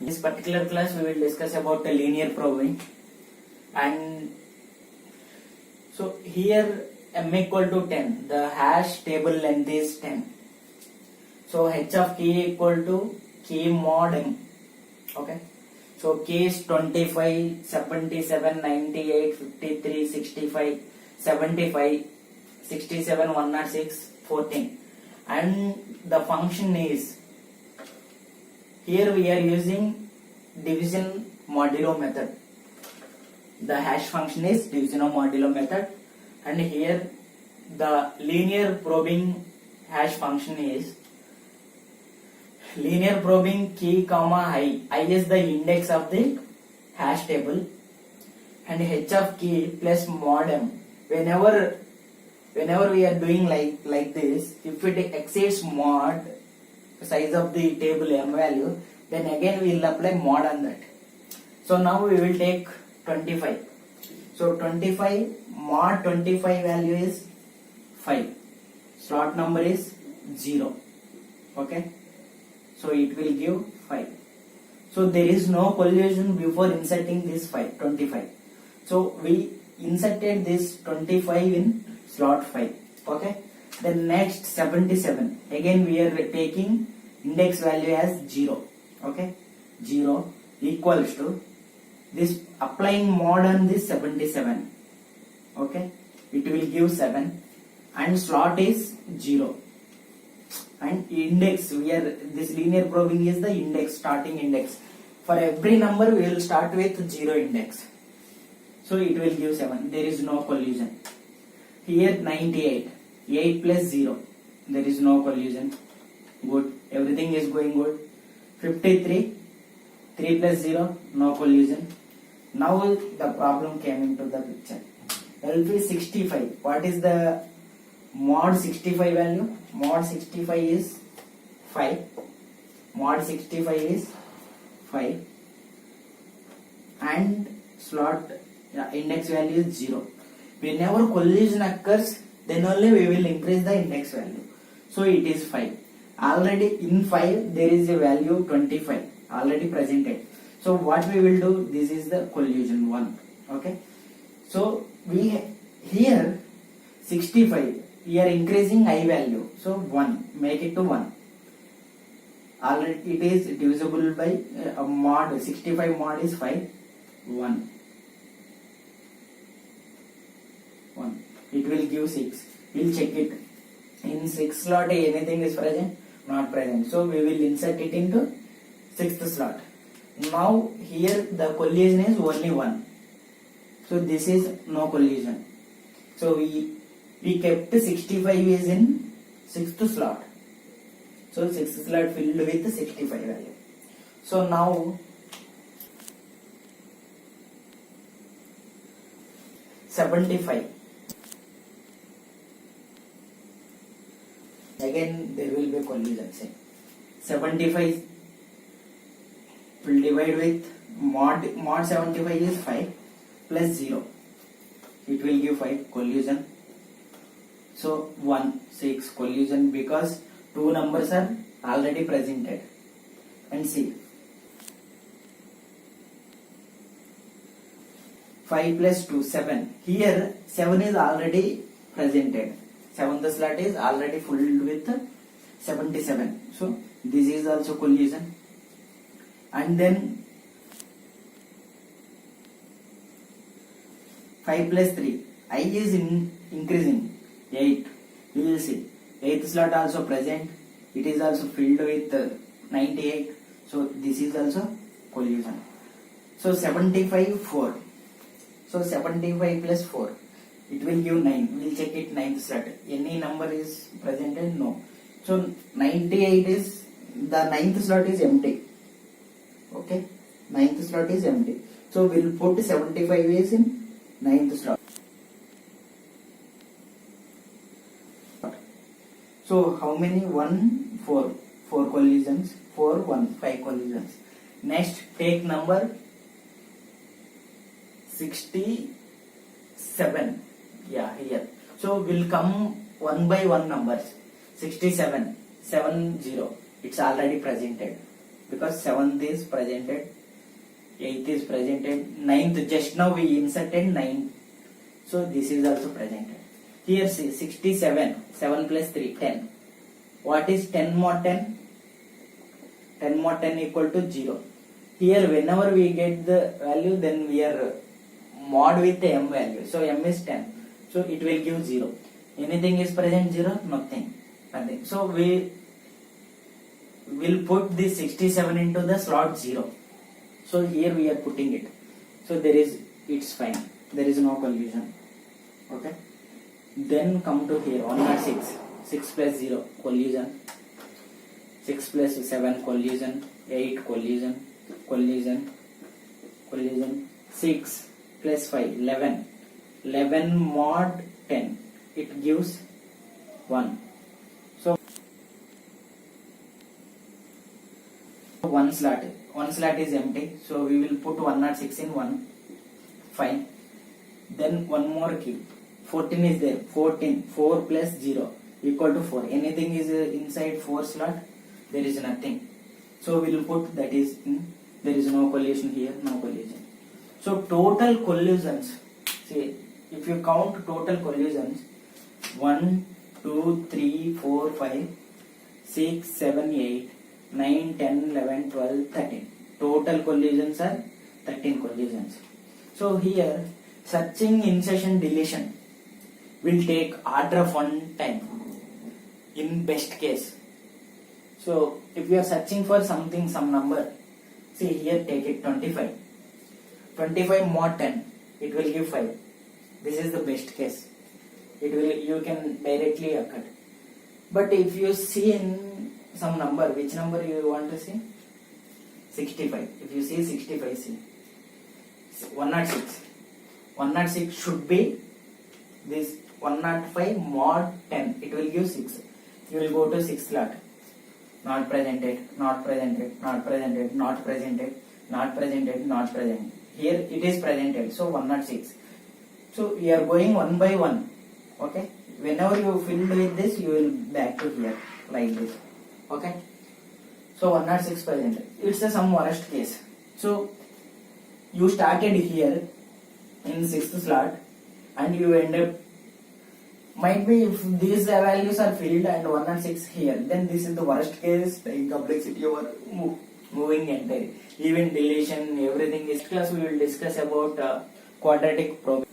In this particular class we will discuss about the linear probing, and so here m equal to 10, the hash table length is 10. So h of k equal to k mod m. Okay. So k is 25, 77, 98, 53, 65, 75, 67, 106, 14. And the function is, here we are using division modulo method. The hash function is division of modulo method, and here the linear probing hash function is linear probing key comma I is the index of the hash table, and h of k plus mod m. Whenever we are doing like this, if it exceeds mod size of the table m value, then again we will apply mod on that. So now we will take 25. So 25 mod 25 value is 5. Slot number is 0. Okay. So it will give 5. So there is no collision before inserting this 25. So we inserted this 25 in slot 5. Okay. Then next 77. Again we are taking index value as 0. Okay. 0 equals to this, applying mod on this 77. Okay. It will give 7. And slot is 0. And index, this linear probing is the index, starting index. For every number we will start with 0 index. So it will give 7. There is no collision. Here 98. 8 plus 0. There is no collision. Good. Everything is going good. 53. 3 plus 0. No collision. Now the problem came into the picture. LP 65. What is the mod 65 value? Mod 65 is 5. Mod 65 is 5. And slot index value is 0. Whenever collision occurs, then only we will increase the index value. So it is 5. Already in 5 there is a value 25 already presented. So what we will do, this is the collision 1. Okay. So we here 65. We are increasing I value, so 1, make it to 1. Already it is divisible by mod 65 mod is 5, 1. It will give 6. We'll check it. In 6 slot anything is present? Not present. So we will insert it into 6th slot. Now here the collision is only 1. So this is no collision. So we kept 65 is in 6th slot. So 6th slot filled with 65 value. So now 75. Again there will be collision. 75 will divide with mod 75 is 5 plus 0. It will give 5 collision. So 1, 6 collision because two numbers are already presented. And see, 5 plus 2, 7. Here 7 is already presented. 7th slot is already filled with 77. So this is also collision. And then 5 plus 3. I is increasing. 8. We will see. 8th slot also present. It is also filled with 98. So this is also collision. So 75, 4. So 75 plus 4. It will give 9. We will check it 9th slot. Any number is presented? No. So 98 is, the 9th slot is empty. Okay. 9th slot is empty. So we will put 75 is in 9th slot. So how many? 1, 4. 4 collisions. 4, 1, 5 collisions. Next take number 67. Yeah, here. So we'll come one by one numbers. 67, 70. It's already presented. because 7th is presented, 8th is presented, 9th just now we inserted 9, so this is also presented. Here see 67, 7 plus 3, 10. What is 10 mod 10? 10 mod 10 equal to 0. Here whenever we get the value, then we are mod with the m value. So m is 10. So it will give 0. Anything is present 0? Nothing. So we will put this 67 into the slot 0. So here we are putting it. So it's fine. There is no collision. Okay. Then come to here 106. 6 plus 0 collision. 6 plus 7 collision. 8 collision. 6 plus 5 11. 11 mod 10. It gives 1. So one slot is empty, so we will put 106 in 1. Fine. Then one more key. 14 is there. 14. 4 plus 0 equal to 4. Anything is inside 4 slot? There is nothing. So we will put that is in. There is no collision here. No collision. So total collisions. See, if you count total collisions, 1, 2, 3, 4, 5, 6, 7, 8, 9, 10, 11, 12, 13. Total collisions are 13 collisions. So here searching, insertion, deletion will take order of 1 time in best case. So if you are searching for something, some number, see here take it 25. 25 mod 10, it will give 5. This is the best case. You can directly occur. But if you see in some number, which number you want to see? 65. If you see 65, see 106. 106 should be this 105 mod 10. It will give 6. You will go to 6th slot. Not presented, not presented, not presented, not presented, not presented, not presented. Here it is presented. So 106. So we are going one by one. Okay. Whenever you filled with this, you will back to here like this. Okay. So 106 presented. It's some worst case. So you started here in 6th slot and you end up, might be if these values are filled and 106 here, then this is the worst case, the complexity over moving entire. Even deletion, everything is class we will discuss about quadratic programming.